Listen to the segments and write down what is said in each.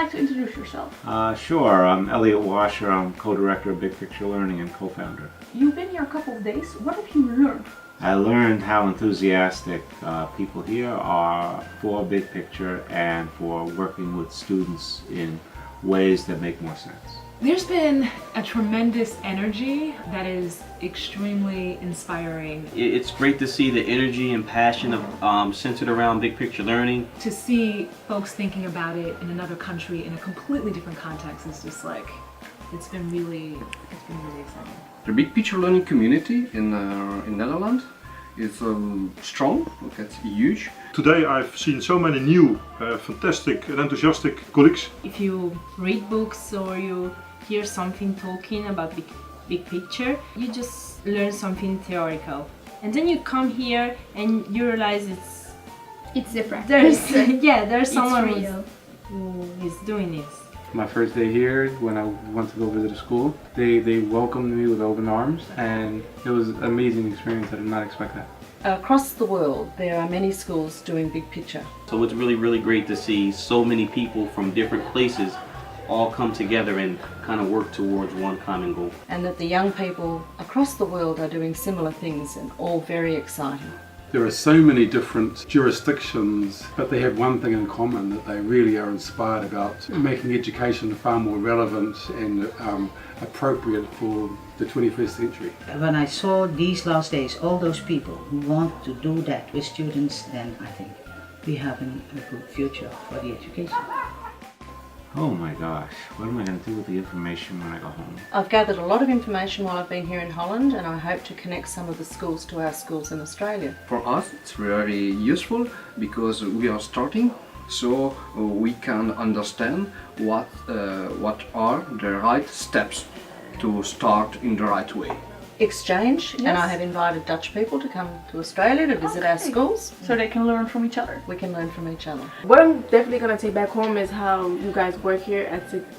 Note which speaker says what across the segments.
Speaker 1: like to introduce yourself?
Speaker 2: Sure, I'm ELLIOT WASHOR. I'm co-director of Big Picture Learning and co-founder.
Speaker 1: You've been here a couple of days. What have you learned?
Speaker 2: I learned how enthusiastic people here are for big picture and for working with students in ways that make more sense.
Speaker 3: There's been a tremendous energy that is extremely inspiring.
Speaker 4: It's great to see the energy and passion of centered around big picture learning.
Speaker 3: To see folks thinking about it in another country in a completely different context is just like, it's been really exciting.
Speaker 5: The big picture learning community in Netherlands is strong, it's huge.
Speaker 6: Today I've seen so many new, fantastic and enthusiastic colleagues.
Speaker 7: If you read books or you hear something talking about big picture, you just learn something theoretical. And then you come here and you realize
Speaker 8: it's different.
Speaker 7: There's someone
Speaker 8: real.
Speaker 7: who is doing it.
Speaker 9: My first day here, when I went to go visit a school, they welcomed me with open arms, and it was an amazing experience. I did not expect that.
Speaker 10: Across the world, there are many schools doing big picture.
Speaker 4: So it's really great to see so many people from different places all come together and kind of work towards one common goal.
Speaker 10: And that the young people across the world are doing similar things, and all very exciting.
Speaker 9: There are so many different jurisdictions, but they have one thing in common, that they really are inspired about making education far more relevant and appropriate for the 21st century.
Speaker 11: When I saw these last days, all those people who want to do that with students, then I think we have a good future for the education.
Speaker 2: Oh my gosh, what am I going to do with the information when I go home?
Speaker 10: I've gathered a lot of information while I've been here in Holland, and I hope to connect some of the schools to our schools in Australia.
Speaker 5: For us it's very useful because we are starting, so we can understand what are the right steps to start in the right way.
Speaker 10: Exchange, and I have invited Dutch people to come to Australia to visit our schools.
Speaker 1: So they can learn from each other.
Speaker 10: We can learn from each other.
Speaker 12: What I'm definitely going to take back home is how you guys work here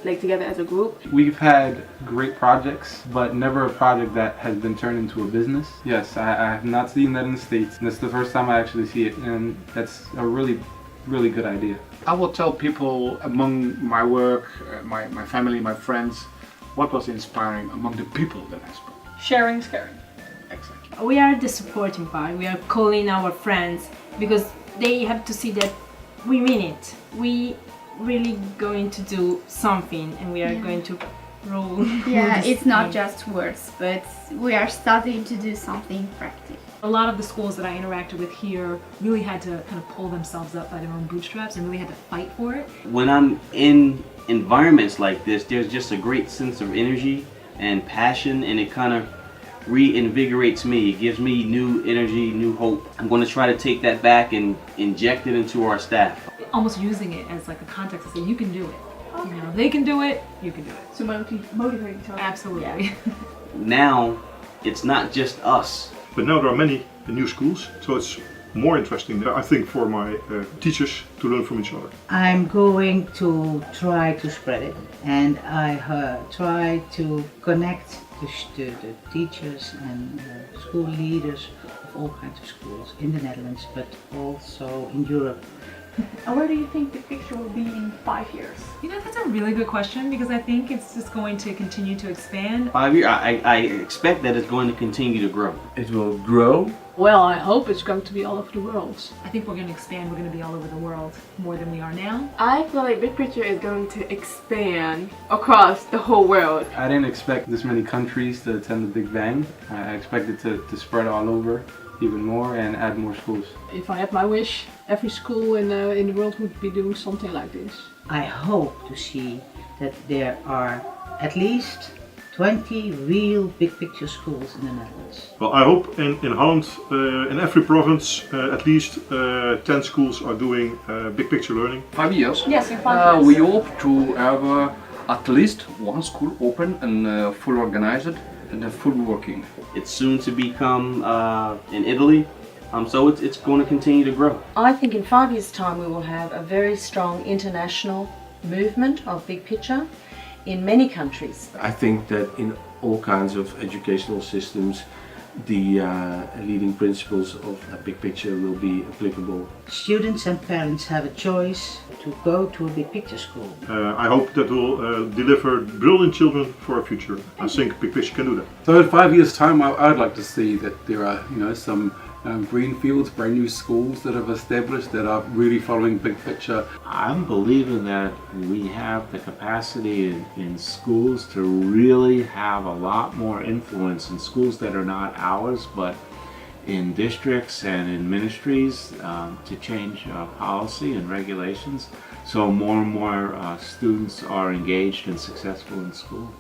Speaker 12: together as a group.
Speaker 9: We've had great projects, but never a project that has been turned into a business. Yes, I have not seen that in the States, and it's the first time I actually see it, and that's a really good idea.
Speaker 13: I will tell people among my work, my family, my friends, what was inspiring among the people that I spoke.
Speaker 1: Sharing is caring.
Speaker 13: Exactly.
Speaker 7: We are the supporting part. We are calling our friends because they have to see that we mean it. We really going to do something, and we are going to roll.
Speaker 8: Yeah, it's not just words, but we are starting to do something practical.
Speaker 3: A lot of the schools that I interacted with here really had to kind of pull themselves up by their own bootstraps and really had to fight for it.
Speaker 4: When I'm in environments like this, there's just a great sense of energy and passion, and it kind of reinvigorates me. It gives me new energy, new hope. I'm going to try to take that back and inject it into our staff.
Speaker 3: Almost using it as like a context to say, you can do it. Okay. You know, they can do it, you can do it.
Speaker 1: So motivate each other.
Speaker 3: Absolutely.
Speaker 1: Yeah.
Speaker 4: Now, it's not just us.
Speaker 6: But now there are many new schools, so it's more interesting, I think, for my teachers to learn from each other.
Speaker 11: I'm going to try to spread it, and I try to connect the teachers and school leaders of all kinds of schools in the Netherlands, but also in Europe.
Speaker 1: And where do you think the picture will be in 5 years?
Speaker 3: You know, that's a really good question, because I think it's just going to continue to expand.
Speaker 4: 5 years, I expect that it's going to continue to grow.
Speaker 14: It will grow.
Speaker 1: Well, I hope it's going to be all over the world.
Speaker 3: I think we're going to expand. We're going to be all over the world more than we are now.
Speaker 12: I feel like big picture is going to expand across the whole world.
Speaker 9: I didn't expect this many countries to attend the Big Bang. I expected to spread all over even more and add more schools.
Speaker 1: If I had my wish, every school in the world would be doing something like this.
Speaker 11: I hope to see that there are at least 20 real big picture schools in the Netherlands.
Speaker 6: Well, I hope in Holland, in every province, at least 10 schools are doing big picture learning.
Speaker 5: 5 years?
Speaker 1: Yes, in 5 years.
Speaker 5: We hope to have at least one school open and full organized and full working.
Speaker 4: It's soon to become in Italy, so it's going to continue to grow.
Speaker 10: I think in 5 years' time we will have a very strong international movement of big picture in many countries.
Speaker 14: I think that in all kinds of educational systems the leading principles of a big picture will be applicable.
Speaker 11: Students and parents have a choice to go to a big picture school.
Speaker 6: I hope that will deliver brilliant children for our future. I think Big Picture can do that.
Speaker 9: So in 5 years' time, I'd like to see that there are, some green fields, brand new schools that have established that are really following big picture.
Speaker 2: I'm believing that we have the capacity in schools to really have a lot more influence in schools that are not ours, but in districts and in ministries to change policy and regulations, so more and more students are engaged and successful in school.